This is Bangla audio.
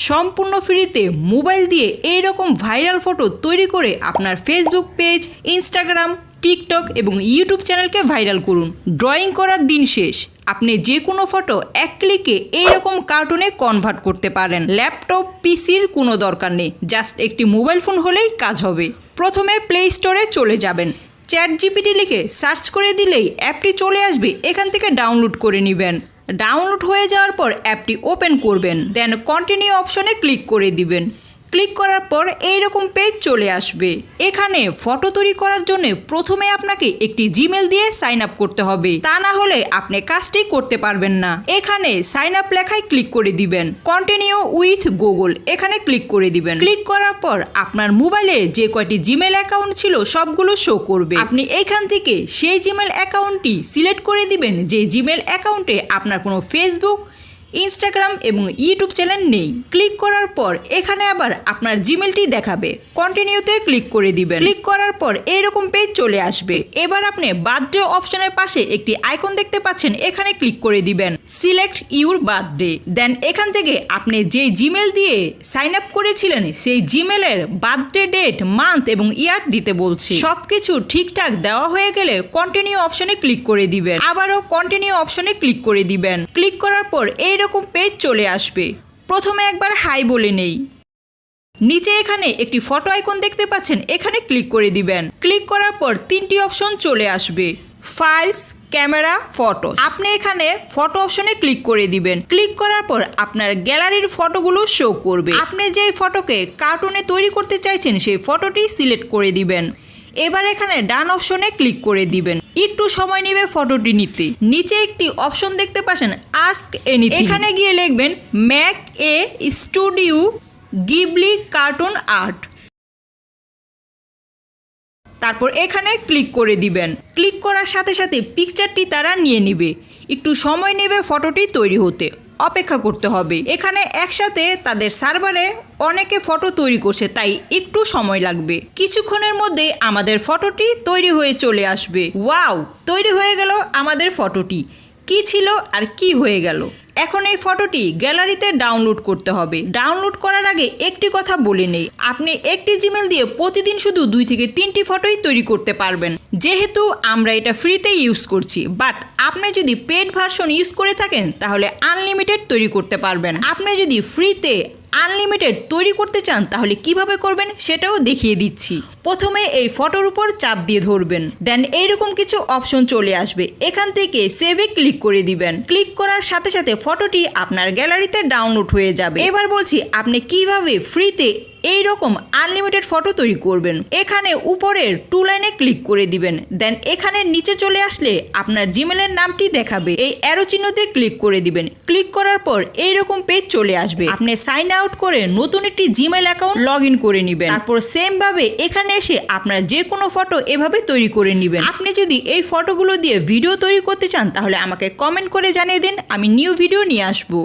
সম্পূর্ণ ফ্রিতে মোবাইল দিয়ে এইরকম ভাইরাল ফটো তৈরি করে আপনার ফেসবুক পেজ, ইনস্টাগ্রাম, টিকটক এবং ইউটিউব চ্যানেলকে ভাইরাল করুন। ড্রয়িং করার দিন শেষ। আপনি যে কোনো ফটো এক ক্লিকে এইরকম কার্টুনে কনভার্ট করতে পারেন। ল্যাপটপ, পিসির কোনো দরকার নেই, জাস্ট একটি মোবাইল ফোন হলেই কাজ হবে। প্রথমে প্লে স্টোরে চলে যাবেন, ChatGPT লিখে সার্চ করে দিলেই অ্যাপটি চলে আসবে। এখান থেকে ডাউনলোড করে নেবেন। ডাউনলোড হয়ে যাওয়ার পর অ্যাপটি ওপেন করবেন, দেন কন্টিনিউ অপশনে ক্লিক করে দিবেন। ক্লিক করার পর এইরকম পেজ চলে আসবে। এখানে ফটো তৈরি করার জন্য প্রথমে আপনাকে একটি জিমেল দিয়ে সাইন আপ করতে হবে, তা না হলে আপনি কাজটি করতে পারবেন না। এখানে সাইন আপ লেখায় ক্লিক করে দিবেন। কন্টিনিউ উইথ গুগল এখানে ক্লিক করে দিবেন। ক্লিক করার পর আপনার মোবাইলে যে কয়টি জিমেল অ্যাকাউন্ট ছিল সবগুলো শো করবে। আপনি এখান থেকে সেই জিমেল অ্যাকাউন্টটি সিলেক্ট করে দিবেন যে জিমেল অ্যাকাউন্টে আপনার কোনো ফেসবুক, ইনস্টাগ্রাম এবং ইউটিউব চ্যানেল নেই। ক্লিক করার পর এখানে আবার আপনার জিমেলটি দেখাবে। কন্টিনিউতে ক্লিক করে দিবেন। ক্লিক করার পর এইরকম পেজ চলে আসবে। এবার আপনি বার্থডে অপশনের পাশে একটি আইকন দেখতে পাচ্ছেন, এখানে ক্লিক করে দিবেন। সিলেক্ট ইউর বার্থডে, দেন এখান থেকে আপনি যে জিমেল দিয়ে সাইন আপ করেছিলেন সেই জিমেলের বার্থডে ডেট, মান্থ এবং ইয়ার দিতে বলছে। সবকিছু ঠিকঠাক দেওয়া হয়ে গেলে কন্টিনিউ অপশনে ক্লিক করে দিবেন। আবারও কন্টিনিউ অপশনে ক্লিক করে দিবেন। ক্লিক করার পর এইরকম পেজ চলে আসবে। প্রথমে একবার হাই বলে নেই। নিচে এখানে একটি ফটো আইকন দেখতে পাচ্ছেন, এখানে ক্লিক করে দিবেন। ক্লিক করার পর তিনটি অপশন চলে আসবে, ফাইলস, ক্যামেরা, ফটো। আপনি এখানে ফটো অপশনে ক্লিক করে দিবেন। ক্লিক করার পর আপনার গ্যালারির ফটোগুলো শো করবে। আপনি যেই ফটোকে কার্টুনে তৈরি করতে চাইছেন সেই ফটোটি সিলেক্ট করে দিবেন। এবার এখানে ডান অপশনে ক্লিক করে দিবেন। একটু সময় নেবে ফটোটি নিতে। নিচে একটি অপশন দেখতে পাচ্ছেন, আস্ক এনিথিং। এখানে গিয়ে লিখবেন make a studio Ghibli cartoon art. তারপর এখানে ক্লিক করে দিবেন। ক্লিক করার সাথে সাথে পিকচারটি তারা নিয়ে নেবে। একটু সময় নেবে ফটোটি তৈরি হতে, অপেক্ষা করতে হবে। এখানে একসাথে তাদের সার্ভারে অনেকে ফটো তৈরি করছে, তাই একটু সময় লাগবে। কিছুক্ষণের মধ্যে আমাদের ফটোটি তৈরি হয়ে চলে আসবে। ওয়াও, তৈরি হয়ে গেল আমাদের ফটোটি। কি ছিল আর কি হয়ে গেল। এখন এই ফটোটি গ্যালারিতে ডাউনলোড করতে হবে। ডাউনলোড করার আগে একটি কথা বলে নেই, আপনি একটি জিমেল দিয়ে প্রতিদিন শুধু 2 থেকে 3টি ফটোই তৈরি করতে পারবেন। যেহেতু আমরা এটা ফ্রিতে ইউজ করছি, বাট আপনি যদি পেড ভার্সন ইউজ করে থাকেন তাহলে আনলিমিটেড তৈরি করতে পারবেন। আপনি যদি ফ্রিতে আনলিমিটেড তৈরি করতে চান তাহলে কিভাবে করবেন সেটাও দেখিয়ে দিচ্ছি। প্রথমে এই ফটোর উপর চাপ দিয়ে ধরবেন, দেন এইরকম কিছু অপশন চলে আসবে। এখান থেকে সেভে ক্লিক করে দিবেন। ক্লিক করার সাথে সাথে ফটোটি আপনার গ্যালারিতে ডাউনলোড হয়ে যাবে। এবার বলছি আপনি কিভাবে ফ্রিতে এইরকম আনলিমিটেড ফটো তৈরি করবেন। এখানে উপরের 2 লাইনে ক্লিক করে দিবেন, দেন এখানে নিচে চলে আসলে আপনার জিমেলের নামটি দেখাবে। এই অ্যারো চিহ্নতে ক্লিক করে দিবেন। ক্লিক করার পর এইরকম পেজ চলে আসবে। আপনি সাইন আউট করে নতুন একটি জিমেল অ্যাকাউন্ট লগ ইন করে নেবেন। তারপর সেম ভাবে এখানে এসে আপনার যে কোনো ফটো এভাবে তৈরি করে নেবেন। আপনি যদি এই ফটোগুলো দিয়ে ভিডিও তৈরি করতে চান তাহলে আমাকে কমেন্ট করে জানিয়ে দিন, আমি নিউ ভিডিও নিয়ে আসবো।